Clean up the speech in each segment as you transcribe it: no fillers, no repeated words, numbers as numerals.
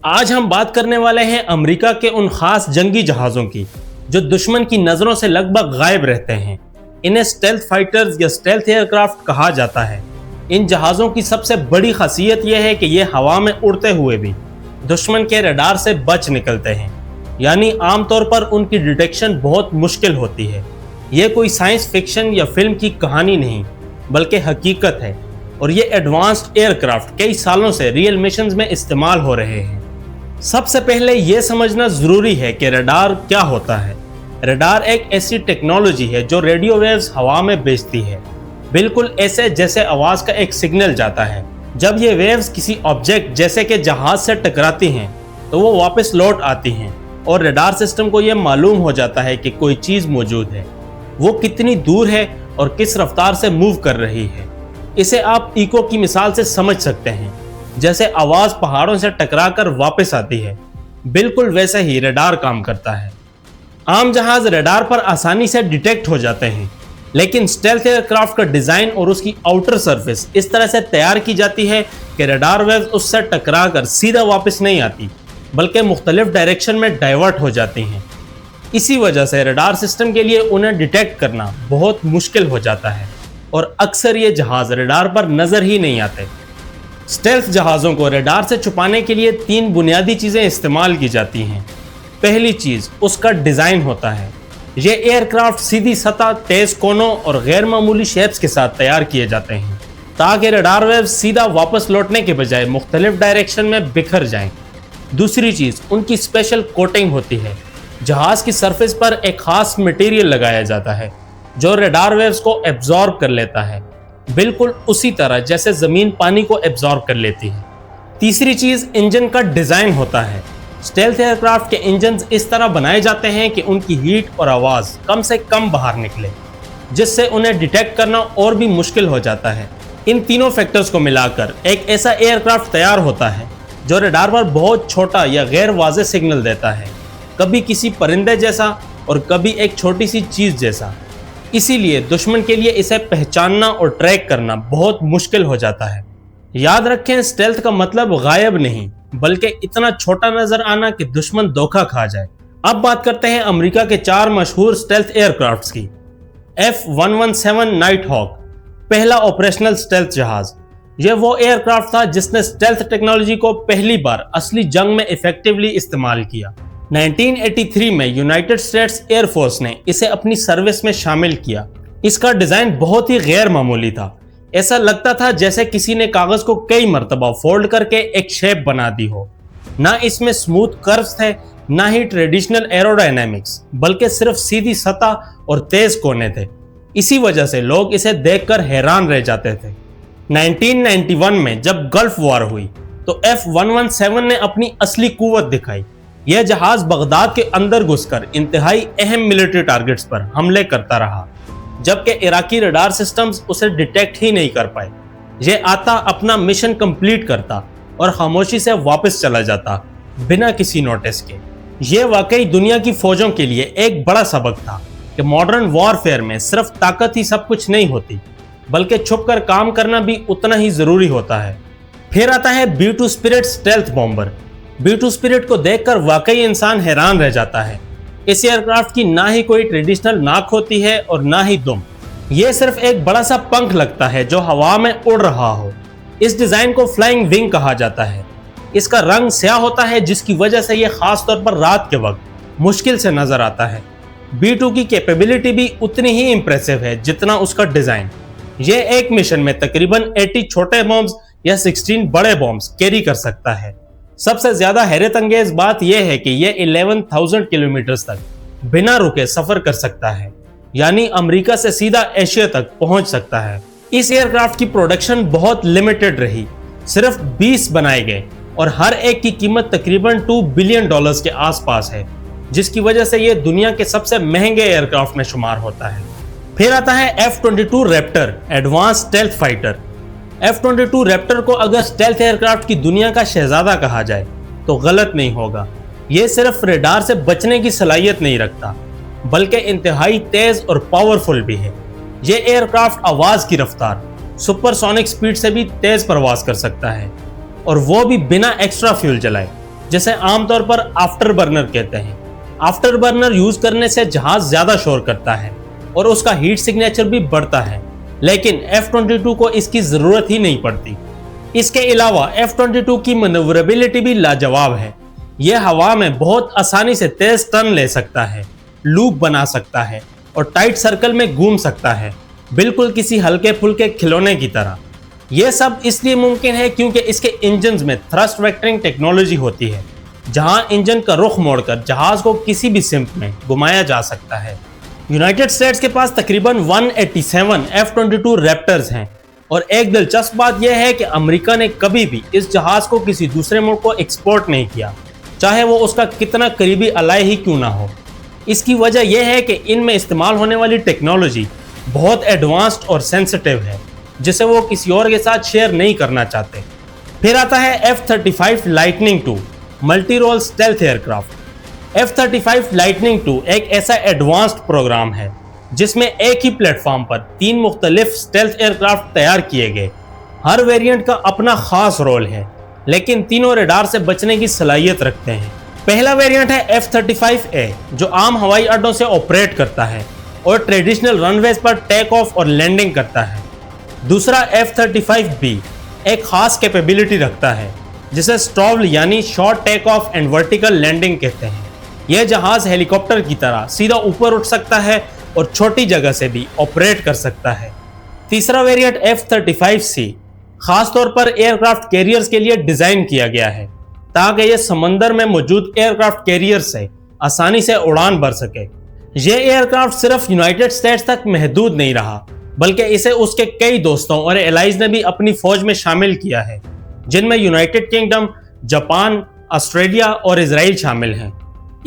आज हम बात करने वाले हैं अमेरिका के उन खास जंगी जहाज़ों की जो दुश्मन की नज़रों से लगभग गायब रहते हैं। इन्हें स्टेल्थ फाइटर्स या स्टेल्थ एयरक्राफ्ट कहा जाता है। इन जहाज़ों की सबसे बड़ी खासियत यह है कि ये हवा में उड़ते हुए भी दुश्मन के रडार से बच निकलते हैं, यानी आमतौर पर उनकी डिटेक्शन बहुत मुश्किल होती है। ये कोई साइंस फिक्शन या फिल्म की कहानी नहीं बल्कि हकीकत है, और ये एडवांस्ड एयरक्राफ्ट कई सालों से रियल मिशंस में इस्तेमाल हो रहे हैं। सबसे पहले ये समझना ज़रूरी है कि रडार क्या होता है। रडार एक ऐसी टेक्नोलॉजी है जो रेडियो वेव्स हवा में भेजती है, बिल्कुल ऐसे जैसे आवाज़ का एक सिग्नल जाता है। जब ये वेव्स किसी ऑब्जेक्ट जैसे कि जहाज़ से टकराती हैं तो वो वापस लौट आती हैं और रडार सिस्टम को ये मालूम हो जाता है कि कोई चीज़ मौजूद है, वो कितनी दूर है और किस रफ्तार से मूव कर रही है। इसे आप इको की मिसाल से समझ सकते हैं, जैसे आवाज़ पहाड़ों से टकराकर वापस आती है, बिल्कुल वैसे ही रडार काम करता है। आम जहाज़ रडार पर आसानी से डिटेक्ट हो जाते हैं, लेकिन स्टेल्थ एयरक्राफ्ट का डिज़ाइन और उसकी आउटर सरफेस इस तरह से तैयार की जाती है कि रडार वेव्स उससे टकराकर सीधा वापस नहीं आती बल्कि मुख्तलिफ डायरेक्शन में डाइवर्ट हो जाती हैं। इसी वजह से रडार सिस्टम के लिए उन्हें डिटेक्ट करना बहुत मुश्किल हो जाता है और अक्सर ये जहाज़ रडार पर नज़र ही नहीं आते। स्टेल्थ जहाज़ों को रडार से छुपाने के लिए 3 बुनियादी चीज़ें इस्तेमाल की जाती हैं। पहली चीज़ उसका डिज़ाइन होता है। ये एयरक्राफ्ट सीधी सतह, तेज़ कोनों और गैर मामूली शेप्स के साथ तैयार किए जाते हैं ताकि रडार वेव सीधा वापस लौटने के बजाय मुख्तलिफ डायरेक्शन में बिखर जाएं। दूसरी चीज़ उनकी स्पेशल कोटिंग होती है। जहाज़ की सरफेस पर एक ख़ास मटेरियल लगाया जाता है जो रडार वेव्स को एब्जॉर्ब कर लेता है, बिल्कुल उसी तरह जैसे ज़मीन पानी को एब्जॉर्ब कर लेती है। तीसरी चीज़ इंजन का डिज़ाइन होता है। स्टेल्थ एयरक्राफ्ट के इंजन इस तरह बनाए जाते हैं कि उनकी हीट और आवाज़ कम से कम बाहर निकले, जिससे उन्हें डिटेक्ट करना और भी मुश्किल हो जाता है। इन तीनों फैक्टर्स को मिलाकर एक ऐसा एयरक्राफ्ट तैयार होता है जो रडार पर बहुत छोटा या गैर वाज़ेह सिग्नल देता है, कभी किसी परिंदे जैसा और कभी एक छोटी सी चीज़ जैसा। इसीलिए दुश्मन के लिए इसे पहचानना और ट्रैक करना बहुत मुश्किल हो जाता है। याद रखें, स्टेल्थ का मतलब गायब नहीं बल्कि इतना छोटा नजर आना कि दुश्मन धोखा खा जाए। अब बात करते हैं अमेरिका के 4 मशहूर स्टेल्थ एयरक्राफ्ट्स की। F-117 नाइट हॉक, पहला ऑपरेशनल स्टेल्थ जहाज। यह वो एयरक्राफ्ट था जिसने स्टेल्थ टेक्नोलॉजी को पहली बार असली जंग में इफेक्टिवली इस्तेमाल किया। 1983 में यूनाइटेड स्टेट्स एयरफोर्स ने इसे अपनी सर्विस में शामिल किया। इसका डिज़ाइन बहुत ही गैर मामूली था। ऐसा लगता था जैसे किसी ने कागज़ को कई मरतबा फोल्ड करके एक शेप बना दी हो। ना इसमें स्मूथ कर्व्स थे, ना ही ट्रेडिशनल एरोडायनामिक्स, बल्कि सिर्फ सीधी सतह और तेज कोने थे। इसी वजह से लोग इसे देखकर हैरान रह जाते थे। 1991 में जब गल्फ वॉर हुई तो F-117 ने अपनी असली कुव्वत दिखाई। यह जहाज बगदाद के अंदर घुसकर इंतहाई अहम मिलिट्री टारगेट्स पर हमले करता रहा, जबकि इराकी रडार सिस्टम्स उसे डिटेक्ट ही नहीं कर पाए। यह आता, अपना मिशन कंप्लीट करता और खामोशी से वापस चला जाता बिना किसी नोटिस के। यह वाकई दुनिया की फौजों के लिए एक बड़ा सबक था कि मॉडर्न वॉरफेयर में सिर्फ ताकत ही सब कुछ नहीं होती, बल्कि छुपकर काम करना भी उतना ही जरूरी होता है। फिर आता है B-2 spirit stealth bomber. B-2 spirit को देखकर वाकई इंसान हैरान रह जाता है। इस एयरक्राफ्ट की ना ही कोई ट्रेडिशनल नाक होती है और ना ही दुम। ये सिर्फ एक बड़ा सा पंख लगता है जो हवा में उड़ रहा हो। इस डिज़ाइन को फ्लाइंग विंग कहा जाता है। इसका रंग स्याह होता है, जिसकी वजह से यह खास तौर पर रात के वक्त मुश्किल से नजर आता है। B-2 की कैपेबिलिटी भी उतनी ही इंप्रेसिव है जितना उसका डिज़ाइन। यह एक मिशन में तकरीबन 80 छोटे बॉम्ब्स या 16 बड़े बॉम्ब्स कैरी कर सकता है। सबसे ज्यादा हैरत अंगेज बात यह है कि यह 11,000 किलोमीटर तक बिना रुके सफर कर सकता है, यानी अमेरिका से सीधा एशिया तक पहुंच सकता है। इस एयरक्राफ्ट की प्रोडक्शन बहुत लिमिटेड रही, सिर्फ 20 बनाए गए और हर एक की कीमत तकरीबन $2 बिलियन के आसपास है, जिसकी वजह से यह दुनिया के सबसे महंगे एयरक्राफ्ट में शुमार होता है। फिर आता है F-22 Raptor, advance stealth fighter. F-22 Raptor को अगर स्टेल्थ एयरक्राफ्ट की दुनिया का शहजादा कहा जाए तो गलत नहीं होगा। ये सिर्फ रडार से बचने की सलाहियत नहीं रखता, बल्कि इंतहाई तेज और पावरफुल भी है। ये एयरक्राफ्ट आवाज़ की रफ्तार, सुपरसोनिक स्पीड से भी तेज परवाज कर सकता है, और वो भी बिना एक्स्ट्रा फ्यूल जलाए। जिसे आमतौर पर आफ्टर बर्नर कहते हैं। आफ्टर बर्नर यूज करने से जहाज ज्यादा शोर करता है और उसका हीट सिग्नेचर भी बढ़ता है, लेकिन F-22 को इसकी जरूरत ही नहीं पड़ती। इसके अलावा F-22 की मैन्युवरेबिलिटी भी लाजवाब है। यह हवा में बहुत आसानी से तेज टर्न ले सकता है, लूप बना सकता है और टाइट सर्कल में घूम सकता है, बिल्कुल किसी हल्के फुल्के खिलौने की तरह। यह सब इसलिए मुमकिन है क्योंकि इसके इंजन में थ्रस्ट वेक्टरिंग टेक्नोलॉजी होती है, जहां इंजन का रुख मोड़कर जहाज को किसी भी सिमत में घुमाया जा सकता है। यूनाइटेड स्टेट्स के पास तकरीबन 187 F-22 रैप्टर्स हैं और एक दिलचस्प बात यह है कि अमेरिका ने कभी भी इस जहाज को किसी दूसरे मुल्क को एक्सपोर्ट नहीं किया, चाहे वो उसका कितना करीबी अलाय ही क्यों ना हो। इसकी वजह यह है कि इनमें इस्तेमाल होने वाली टेक्नोलॉजी बहुत एडवांस्ड और सेंसिटिव है, जिसे वो किसी और के साथ शेयर नहीं करना चाहते। फिर आता है F-35 lightning II multi role stealth aircraft. F-35 lightning II एक ऐसा एडवांस्ड प्रोग्राम है जिसमें एक ही प्लेटफॉर्म पर 3 मुख्तलिफ स्टेल्थ एयरक्राफ्ट तैयार किए गए। हर वेरिएंट का अपना खास रोल है, लेकिन तीनों रडार से बचने की सलाहियत रखते हैं। पहला वेरिएंट है F-35A, जो आम हवाई अड्डों से ऑपरेट करता है और ट्रेडिशनल रनवेज पर टेक ऑफ और लैंडिंग करता है। दूसरा F-35B एक खास कैपेबिलिटी रखता है जिसे स्टॉल यानी short take off and vertical landing कहते हैं। यह जहाज हेलीकॉप्टर की तरह सीधा ऊपर उठ सकता है और छोटी जगह से भी ऑपरेट कर सकता है। तीसरा वेरिएंट F-35C खासतौर पर एयरक्राफ्ट कैरियर्स के लिए डिजाइन किया गया है, ताकि यह समंदर में मौजूद एयरक्राफ्ट कैरियर से आसानी से उड़ान भर सके। यह एयरक्राफ्ट सिर्फ यूनाइटेड स्टेट्स तक महदूद नहीं रहा, बल्कि इसे उसके कई दोस्तों और एलाइज ने भी अपनी फौज में शामिल किया है, जिनमें यूनाइटेड किंगडम, जापान, ऑस्ट्रेलिया और इजराइल शामिल हैं।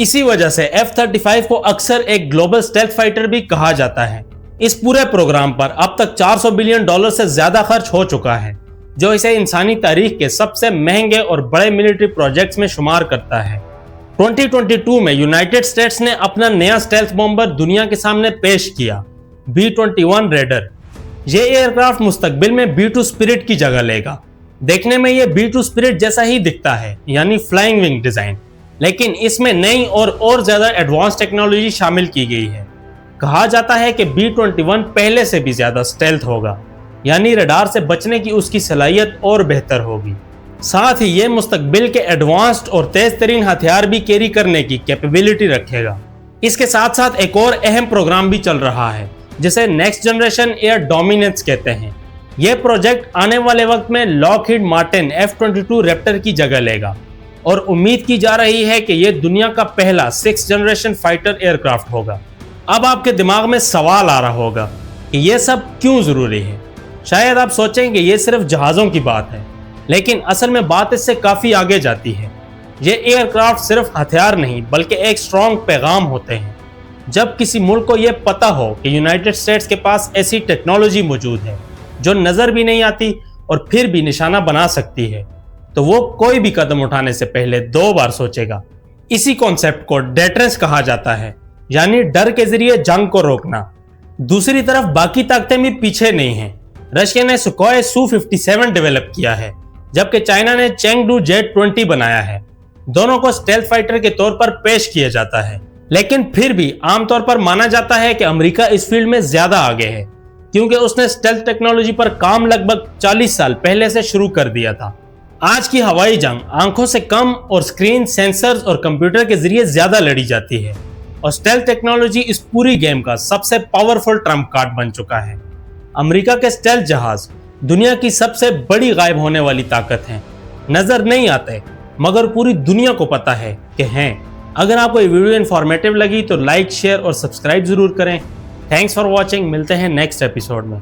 इसी वजह से F-35 को अक्सर एक ग्लोबल स्टेल्थ फाइटर भी कहा जाता है। इस पूरे प्रोग्राम पर अब तक $400 बिलियन से ज्यादा खर्च हो चुका है, जो इसे इंसानी तारीख के सबसे महंगे और बड़े मिलिट्री प्रोजेक्ट्स में शुमार करता है। 2022 में यूनाइटेड स्टेट्स ने अपना नया स्टेल्थ बॉम्बर दुनिया के सामने पेश किया, B-21 रेडर। यह एयरक्राफ्ट मुस्तकबिल में B-2 स्पिरिट की जगह लेगा। देखने में यह B-2 स्पिरिट जैसा ही दिखता है, यानी फ्लाइंग विंग डिजाइन, लेकिन इसमें नई और ज्यादा एडवांस टेक्नोलॉजी शामिल की गई है। कहा जाता है कि B-21 पहले से भी ज्यादा स्टेल्थ होगा, यानी रडार से बचने की उसकी सलाहियत और बेहतर होगी। साथ ही यह मुस्तकबिल के एडवांस्ड और तेज तरीन हथियार भी कैरी करने की कैपेबिलिटी रखेगा। इसके साथ साथ एक और अहम प्रोग्राम भी चल रहा है, जिसे नेक्स्ट जनरेशन एयर डोमिनेंस कहते हैं। यह प्रोजेक्ट आने वाले वक्त में लॉकहीड मार्टिन F-22 रैप्टर की जगह लेगा और उम्मीद की जा रही है कि यह दुनिया का पहला 6th जनरेशन फाइटर एयरक्राफ्ट होगा। अब आपके दिमाग में सवाल आ रहा होगा कि यह सब क्यों जरूरी है। शायद आप सोचेंगे यह सिर्फ जहाज़ों की बात है, लेकिन असल में बात इससे काफ़ी आगे जाती है। ये एयरक्राफ्ट सिर्फ हथियार नहीं, बल्कि एक स्ट्रॉन्ग पैगाम होते हैं। जब किसी मुल्क को यह पता हो कि यूनाइटेड स्टेट्स के पास ऐसी टेक्नोलॉजी मौजूद है जो नज़र भी नहीं आती और फिर भी निशाना बना सकती है, तो वो कोई भी कदम उठाने से पहले 2 बार सोचेगा। इसी कॉन्सेप्ट को डेटरेंस कहा जाता है, यानी डर के जरिए जंग को रोकना। दूसरी तरफ बाकी ताकतें भी पीछे नहीं हैं। रशिया ने सुखोई Su-57 डेवलप किया है, जबकि चाइना ने चेंगडू Jet-20 बनाया है। दोनों को स्टेल्थ फाइटर के तौर पर पेश किया जाता है, लेकिन फिर भी आमतौर पर माना जाता है कि अमेरिका इस फील्ड में ज्यादा आगे है, क्योंकि उसने स्टेल्थ टेक्नोलॉजी पर काम लगभग 40 साल पहले से शुरू कर दिया था। आज की हवाई जंग आंखों से कम और स्क्रीन, सेंसर्स और कंप्यूटर के जरिए ज्यादा लड़ी जाती है, और स्टेल्थ टेक्नोलॉजी इस पूरी गेम का सबसे पावरफुल ट्रम्प कार्ड बन चुका है। अमेरिका के स्टेल्थ जहाज दुनिया की सबसे बड़ी गायब होने वाली ताकत है। नजर नहीं आते, मगर पूरी दुनिया को पता है कि हैं। अगर आपको ये वीडियो इन्फॉर्मेटिव लगी तो लाइक, शेयर और सब्सक्राइब जरूर करें। Thanks for watching. मिलते हैं नेक्स्ट एपिसोड में।